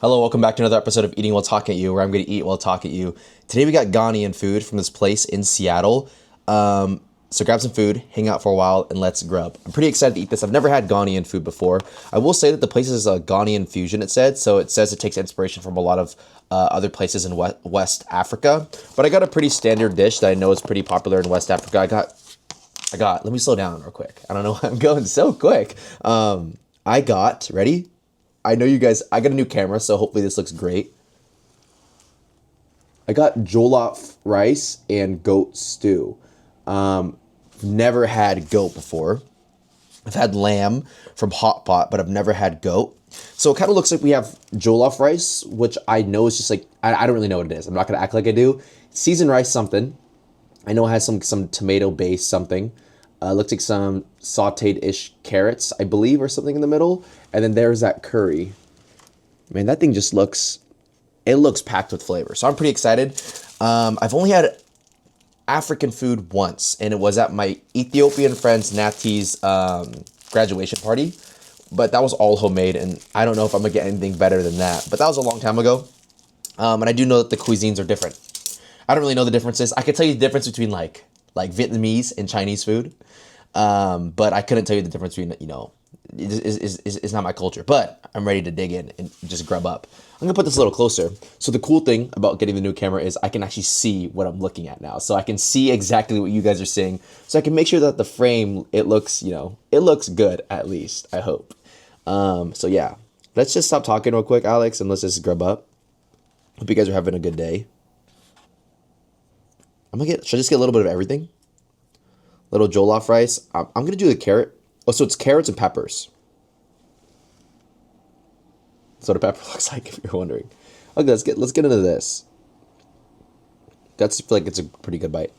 Hello, welcome back to another episode of Eating While Talking at You, where I'm going to eat while talk at you. Today we got Ghanaian food from this place in Seattle. So grab some food, hang out for a while, and let's grub. I'm pretty excited to eat this. I've never had Ghanaian food before. I will say that the place is a Ghanaian fusion, it said. So it says it takes inspiration from a lot of other places in West Africa. But I got a pretty standard dish that I know is pretty popular in West Africa. Let me slow down real quick. I don't know why I'm going so quick. Ready? I know you guys, I got a new camera, so hopefully this looks great. I got jollof rice and goat stew. Never had goat before. I've had lamb from Hot Pot, but I've never had goat. So it kind of looks like we have jollof rice, which I know is just like, I don't really know what it is. I'm not going to act like I do. Seasoned rice something. I know it has some tomato base something. Looks like some sauteed-ish carrots, I believe, or something in the middle. And then there's that curry. Man, that thing just looks packed with flavor. So I'm pretty excited. I've only had African food once, and it was at my Ethiopian friend's Nati's graduation party. But that was all homemade, and I don't know if I'm going to get anything better than that. But that was a long time ago. And I do know that the cuisines are different. I don't really know the differences. I could tell you the difference between like Vietnamese and Chinese food. But I couldn't tell you the difference between, it's not my culture. But I'm ready to dig in and just grub up. I'm going to put this a little closer. So the cool thing about getting the new camera is I can actually see what I'm looking at now. So I can see exactly what you guys are seeing. So I can make sure that the frame, it looks good at least, I hope. So yeah, let's just stop talking real quick, Alex, and let's just grub up. Hope you guys are having a good day. Should I just get a little bit of everything? Little jollof rice. I'm going to do the carrot. Oh, so it's carrots and peppers. That's what a pepper looks like, if you're wondering. Okay, let's get into this. I feel like it's a pretty good bite.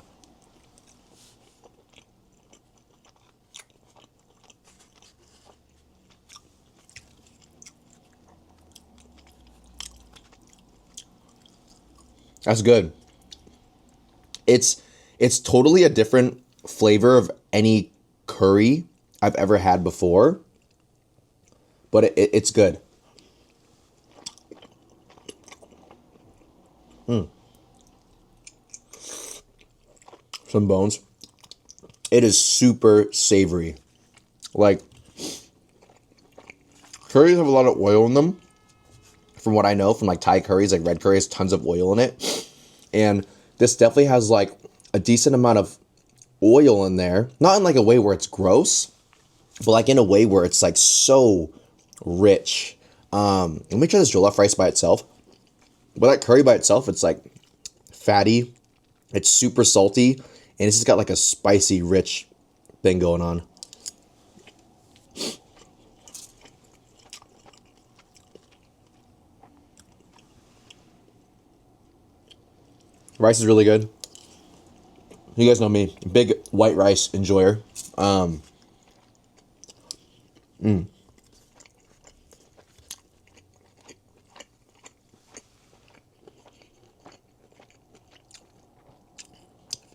That's good. It's totally a different flavor of any curry I've ever had before, but it's good. Some bones. It is super savory. Like, curries have a lot of oil in them, from what I know from like Thai curries, like red curry has tons of oil in it. And this definitely has like a decent amount of oil in there. Not in like a way where it's gross, but like in a way where it's like so rich. Let me try this jollof rice by itself. But that curry by itself, it's like fatty. It's super salty. And it's just got like a spicy, rich thing going on. Rice is really good. You guys know me, big white rice enjoyer. I don't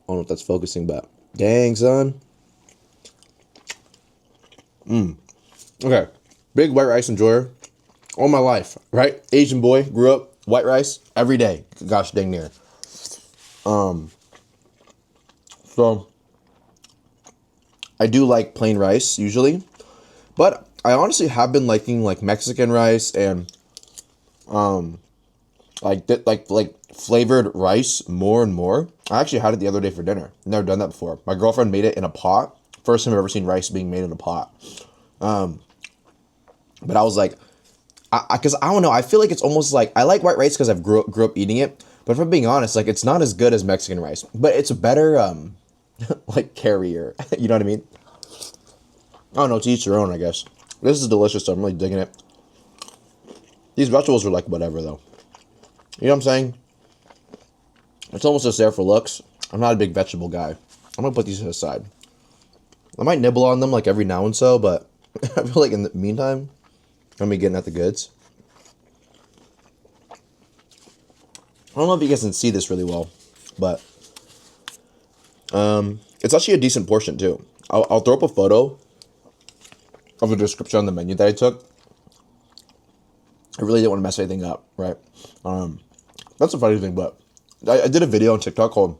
know if that's focusing, but dang, son. Okay, big white rice enjoyer all my life, right? Asian boy, grew up, white rice every day. Gosh dang near. So I do like plain rice usually, but I honestly have been liking like Mexican rice and like flavored rice more and more. I actually had it the other day for dinner. Never done that before. My girlfriend made it in a pot. First time I've ever seen rice being made in a pot. But I was like, because I don't know. I feel like it's almost like I like white rice because I've grew up eating it. But if I'm being honest, like it's not as good as Mexican rice. But it's a better like carrier. You know what I mean? I don't know. To each their own, I guess. This is delicious. So I'm really digging it. These vegetables are like whatever though. You know what I'm saying? It's almost just there for looks. I'm not a big vegetable guy. I'm gonna put these to the side. I might nibble on them like every now and so, but I feel like in the meantime, I'm gonna be getting at the goods. I don't know if you guys can see this really well, but it's actually a decent portion too. I'll throw up a photo of a description on the menu that I took. I really didn't want to mess anything up, right? That's a funny thing, but I did a video on TikTok called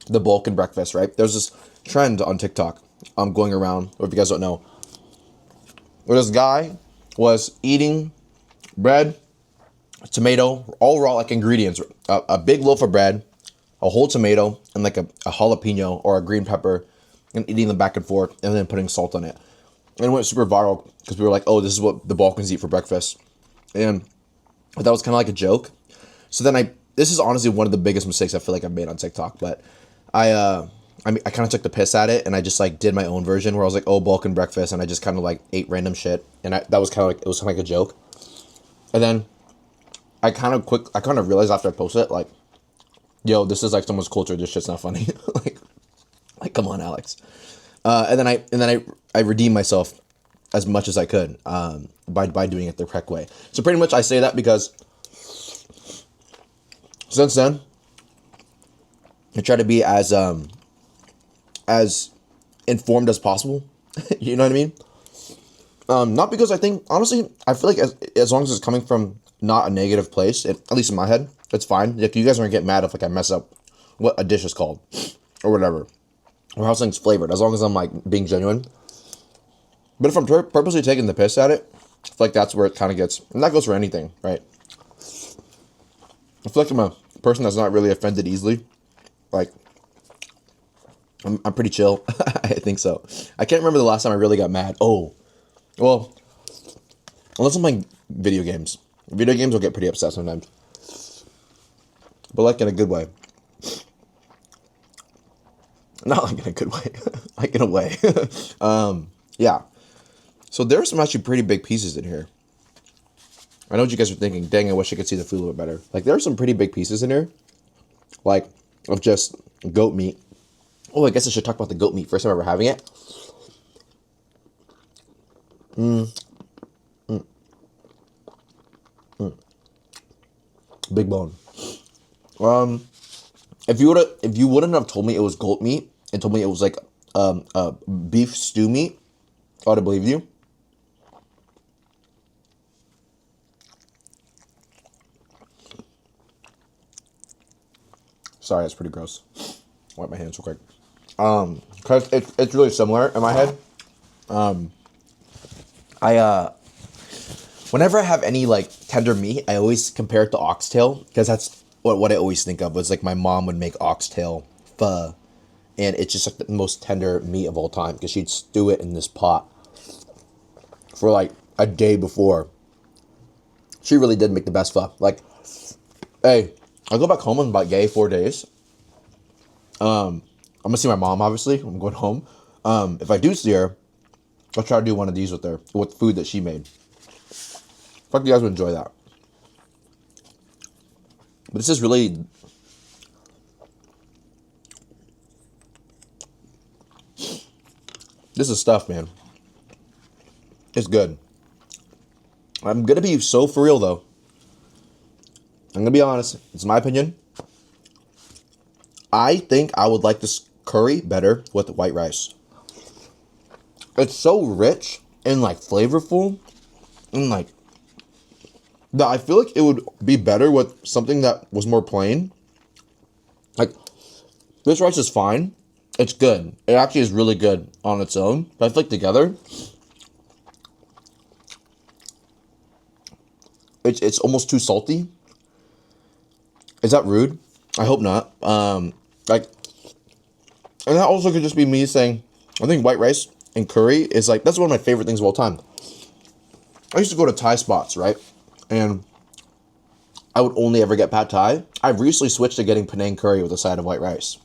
the Balkan breakfast, right? There's this trend on TikTok going around, or if you guys don't know, where this guy was eating bread, tomato, all raw like ingredients, a big loaf of bread, a whole tomato, and like a jalapeno or a green pepper, and eating them back and forth, and then putting salt on it. And it went super viral because we were like, oh, this is what the Balkans eat for breakfast. And that was kind of like a joke. So then this is honestly one of the biggest mistakes I feel like I've made on TikTok, but I kind of took the piss at it, and I just like did my own version where I was like, oh, Balkan breakfast, and I just kind of like ate random shit, and that was kind of like, it was kind of like a joke. And then I kind of realized after I posted it, like, yo, this is like someone's culture. This shit's not funny. like, come on, Alex. And then I redeemed myself as much as I could by doing it the correct way. So pretty much I say that because since then I try to be as informed as possible. You know what I mean? Not because I think, honestly, I feel like as long as it's coming from not a negative place, at least in my head, it's fine. Like, you guys aren't get mad if like I mess up what a dish is called or whatever, or how something's flavored, as long as I'm like being genuine. But if I'm purposely taking the piss at it, I feel like that's where it kind of gets, and that goes for anything, right? I feel like I'm a person that's not really offended easily. Like, I'm pretty chill. I think so. I can't remember the last time I really got mad. Oh, well, unless I'm playing video games. Video games will get pretty upset sometimes. But like in a good way. Not like in a good way. Like in a way. Yeah. So there's some actually pretty big pieces in here. I know what you guys are thinking. Dang, I wish I could see the food a little bit better. Like, there are some pretty big pieces in here. Like, of just goat meat. Oh, I guess I should talk about the goat meat. First time ever having it. Big bone. If you wouldn't have told me it was goat meat and told me it was like beef stew meat, I would have believed you. Sorry, that's pretty gross. Wipe my hands real quick. Cause it's really similar in my head. Whenever I have any like tender meat, I always compare it to oxtail, because that's what I always think of, was like my mom would make oxtail pho, and it's just like the most tender meat of all time, because she'd stew it in this pot for like a day before. She really did make the best pho. Like, hey, I go back home in about 4 days. I'm gonna see my mom, obviously. I'm going home. If I do see her, I'll try to do one of these with her, with food that she made. Fuck, you guys would enjoy that. But this is really... This is stuff, man. It's good. I'm gonna be so for real, though. I'm gonna be honest. It's my opinion. I think I would like this curry better with the white rice. It's so rich and like flavorful, and like that I feel like it would be better with something that was more plain. Like, this rice is fine. It's good. It actually is really good on its own. But I feel like together, it's almost too salty. Is that rude? I hope not. Like, and that also could just be me saying, I think white rice and curry is like, that's one of my favorite things of all time. I used to go to Thai spots, right? And I would only ever get pad Thai. I've recently switched to getting Penang curry with a side of white rice.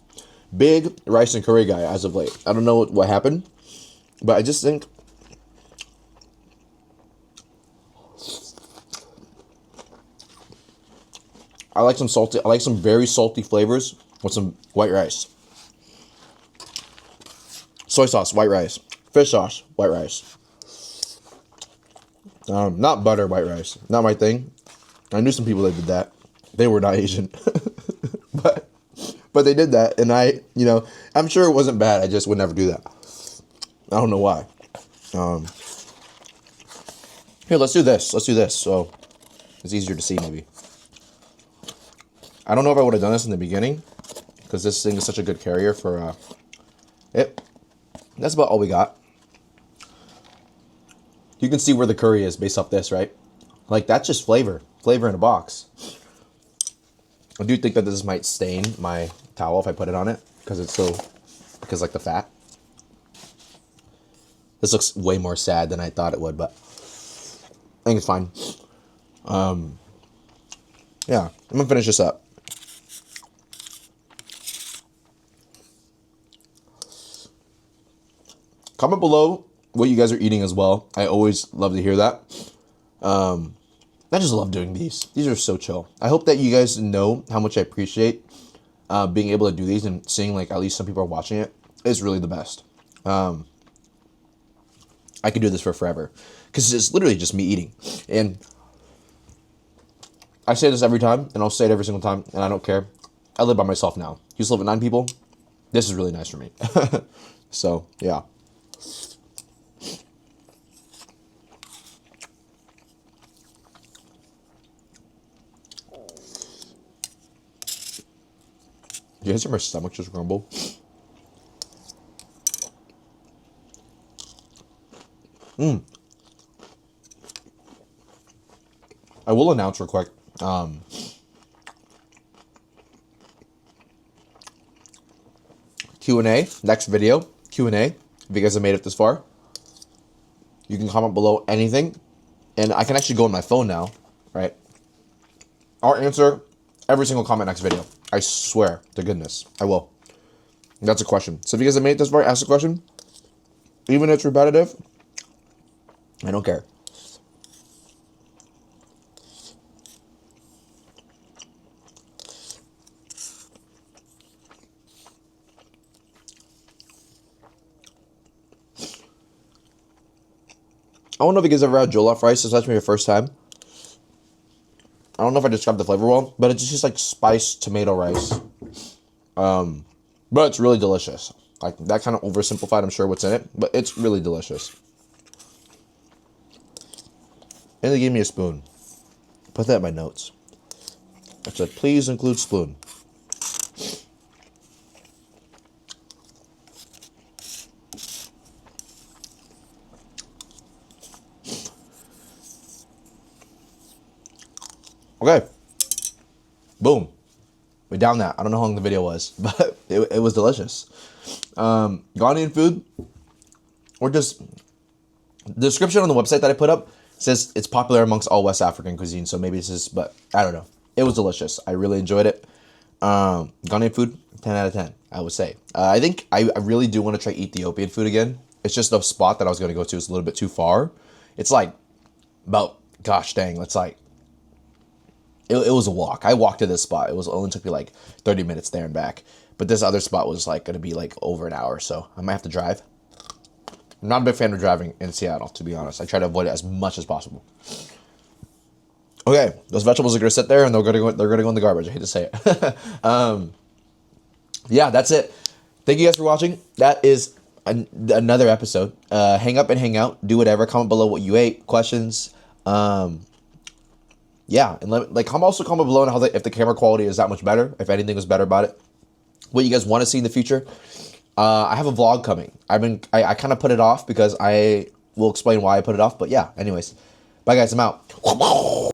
Big rice and curry guy as of late. I don't know what happened, but I just think I like some very salty flavors with some white rice. Soy sauce, white rice. Fish sauce, white rice. Not butter, white rice. Not my thing. I knew some people that did that. They were not Asian. but they did that, and I'm sure it wasn't bad. I just would never do that. I don't know why. Here, let's do this. So, It's easier to see maybe. I don't know if I would have done this in the beginning because this thing is such a good carrier for it. That's about all we got. You can see where the curry is based off this, right? Like, that's just flavor. Flavor in a box. I do think that this might stain my towel if I put it on it because it's so, because like the fat. This looks way more sad than I thought it would, but I think it's fine. Yeah, I'm gonna finish this up. Comment below what you guys are eating as well. I always love to hear that. I just love doing these. These are so chill. I hope that you guys know how much I appreciate being able to do these and seeing like at least some people are watching it. It's really the best. I could do this for forever because it's literally just me eating. And I say this every time and I'll say it every single time and I don't care. I live by myself now. Used to live with 9 people. This is really nice for me. So, yeah. You guys hear my stomach just grumble? I will announce real quick. Q&A, next video, Q&A. If you guys have made it this far, you can comment below anything. And I can actually go on my phone now, right? I'll answer every single comment next video. I swear to goodness, I will. That's a question. So if you guys have made it this far, ask a question. Even if it's repetitive, I don't care. I don't know if you guys ever had jollof rice. This is actually my first time. I don't know if I described the flavor well, but it's just like spiced tomato rice. But it's really delicious. Like, that kind of oversimplified, I'm sure, what's in it, but it's really delicious. And they gave me a spoon. Put that in my notes. It said, please include spoon. Okay. Boom. We down that. I don't know how long the video was, but it was delicious. Ghanaian food, or just the description on the website that I put up says it's popular amongst all West African cuisine. So maybe it's just, but I don't know. It was delicious. I really enjoyed it. Ghanaian food, 10 out of 10, I would say. I think I really do want to try Ethiopian food again. It's just a spot that I was going to go to is a little bit too far. It's like about, gosh dang, it's like, it was a walk. I walked to this spot. It only took me like 30 minutes there and back. But this other spot was like going to be like over an hour. So I might have to drive. I'm not a big fan of driving in Seattle, to be honest. I try to avoid it as much as possible. Okay, those vegetables are going to sit there and they're going to go in the garbage. I hate to say it. Yeah, that's it. Thank you guys for watching. That is another episode. Hang up and hang out. Do whatever. Comment below what you ate. Questions. Yeah, and also comment below on how if the camera quality is that much better, if anything was better about it, what you guys want to see in the future. I have a vlog coming. I kind of put it off because I will explain why I put it off, but yeah, anyways. Bye guys, I'm out.